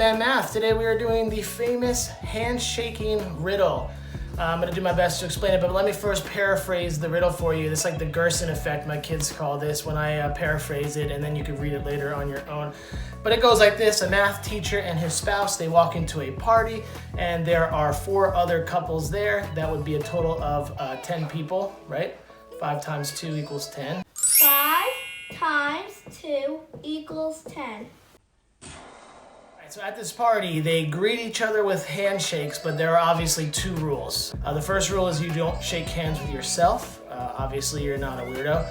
DBANMath. Today we are doing the famous handshaking riddle. I'm going to do my best to explain it, but let me first paraphrase the riddle for you. It's like the Gerson effect, my kids call this, when I paraphrase it, and then you can read it later on your own. But it goes like this. A math teacher and his spouse, they walk into a party, and there are 4 other couples there. That would be a total of 10 people, right? 5 times 2 equals 10. 5 times 2 equals 10. So at this party, they greet each other with handshakes, but there are obviously 2 rules. The first rule is you don't shake hands with yourself. Obviously, you're not a weirdo.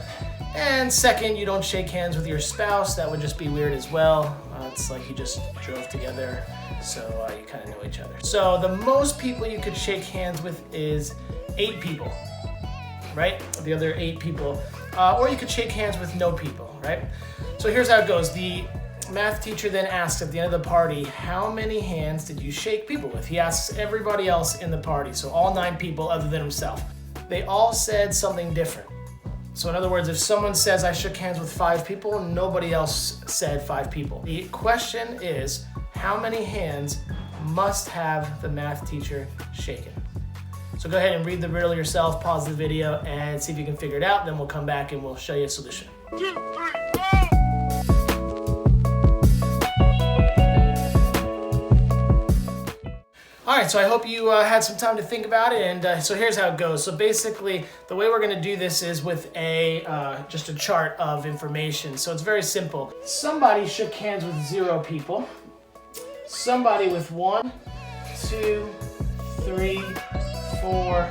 And second, you don't shake hands with your spouse. That would just be weird as well. It's like you just drove together, so you kind of know each other. So the most people you could shake hands with is 8 people, right? The other 8 people. Or you could shake hands with no people, right? So here's how it goes. The math teacher then asks at the end of the party, how many hands did you shake people with? He asks everybody else in the party, so all 9 people other than himself. They all said something different. So in other words, if someone says I shook hands with 5 people, nobody else said 5 people. The question is, how many hands must have the math teacher shaken? So go ahead and read the riddle yourself, pause the video, and see if you can figure it out. Then we'll come back and we'll show you a solution. 2, 3, 4. All right, so I hope you had some time to think about it, and so here's how it goes. So basically, the way we're gonna do this is with just a chart of information. So it's very simple. Somebody shook hands with 0 people. Somebody with 1, 2, 3, 4,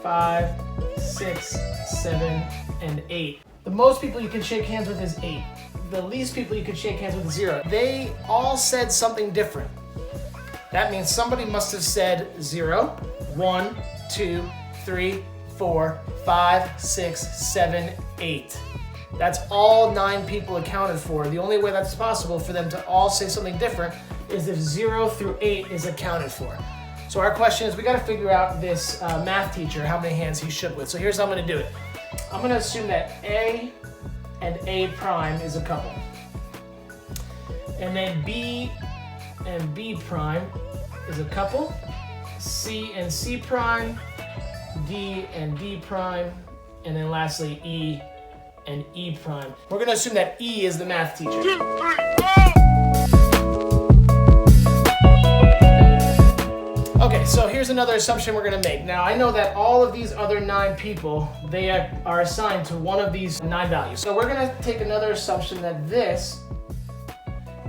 5, 6, 7, and 8. The most people you can shake hands with is 8. The least people you can shake hands with is 0. They all said something different. That means somebody must have said 0, 1, 2, 3, 4, 5, 6, 7, 8. That's all 9 people accounted for. The only way that's possible for them to all say something different is if 0 through 8 is accounted for. So our question is, we got to figure out this math teacher, how many hands he shook with. So here's how I'm going to do it. I'm going to assume that A and A prime is a couple. And then B and B prime is a couple. C and C prime, D and D prime, and then lastly E and E prime. We're going to assume that E is the math teacher. 2, 3, 4. Okay, so here's another assumption we're going to make. Now I know that all of these other 9 people, they are assigned to one of these 9 values. So we're going to take another assumption that this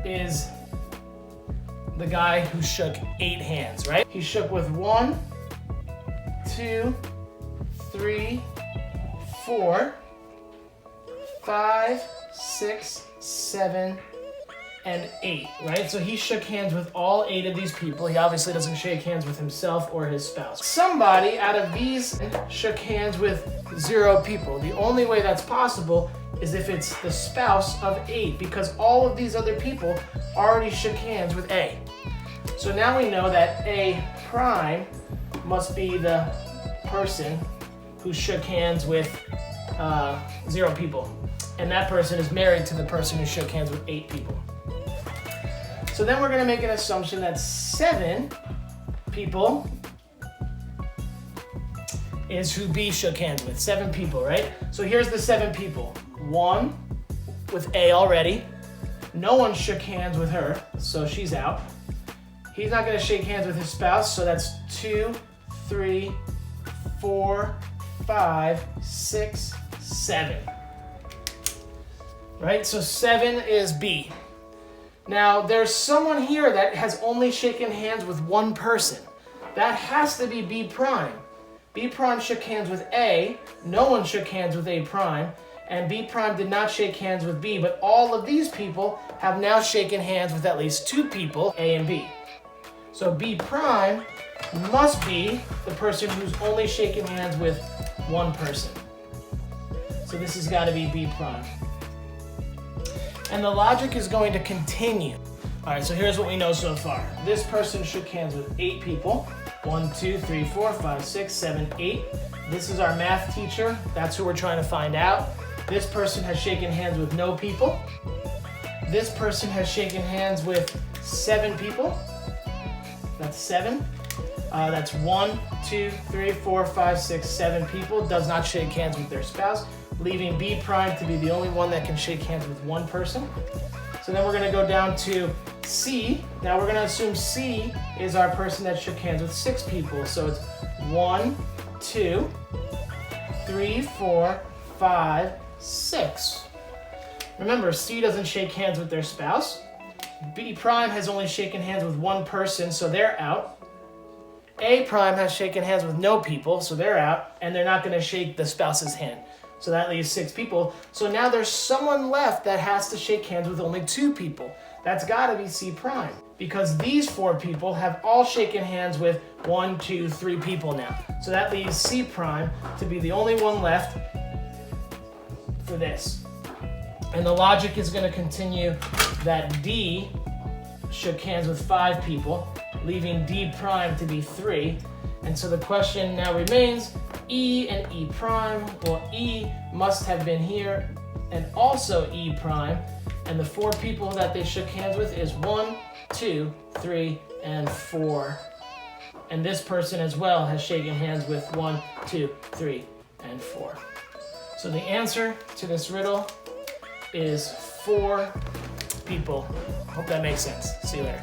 is the guy who shook 8 hands, right? He shook with 1, 2, 3, 4, 5, 6, 7, and 8, right? So he shook hands with all 8 of these people. He obviously doesn't shake hands with himself or his spouse. Somebody out of these shook hands with 0 people. The only way that's possible is if it's the spouse of 8, because all of these other people already shook hands with A. So now we know that A prime must be the person who shook hands with 0 people. And that person is married to the person who shook hands with 8 people. So then we're going to make an assumption that 7 people is who B shook hands with. 7 people, right? So here's the 7 people. 1 with A already. No one shook hands with her, so she's out. He's not going to shake hands with his spouse, so that's 2, 3, 4, 5, 6, 7. Right? So 7 is B. Now, there's someone here that has only shaken hands with 1 person. That has to be B prime. B prime shook hands with A. No one shook hands with A prime. And B prime did not shake hands with B. But all of these people have now shaken hands with at least 2 people, A and B. So B prime must be the person who's only shaken hands with 1 person. So this has got to be B prime. And the logic is going to continue. All right, so here's what we know so far. This person shook hands with 8 people. 1, 2, 3, 4, 5, 6, 7, 8. This is our math teacher. That's who we're trying to find out. This person has shaken hands with no people. This person has shaken hands with 7 people. That's 7. That's 1, 2, 3, 4, 5, 6, 7 people. Does not shake hands with their spouse, leaving B prime to be the only one that can shake hands with one person. So then we're going to go down to C. Now we're going to assume C is our person that shook hands with 6 people. So it's 1, 2, 3, 4, 5, 6. Remember, C doesn't shake hands with their spouse. B prime has only shaken hands with one person, so they're out. A prime has shaken hands with no people, so they're out, and they're not going to shake the spouse's hand. So that leaves 6 people. So now there's someone left that has to shake hands with only 2 people. That's got to be C prime, because these 4 people have all shaken hands with 1, 2, 3 people now. So that leaves C prime to be the only one left for this. And the logic is going to continue that D shook hands with 5 people, leaving D prime to be 3. And so the question now remains, E and E prime. Well, E must have been here, and also E prime. And the 4 people that they shook hands with is 1, 2, 3, and 4. And this person as well has shaken hands with 1, 2, 3, and 4. So the answer to this riddle is 4 people. Hope that makes sense. See you later.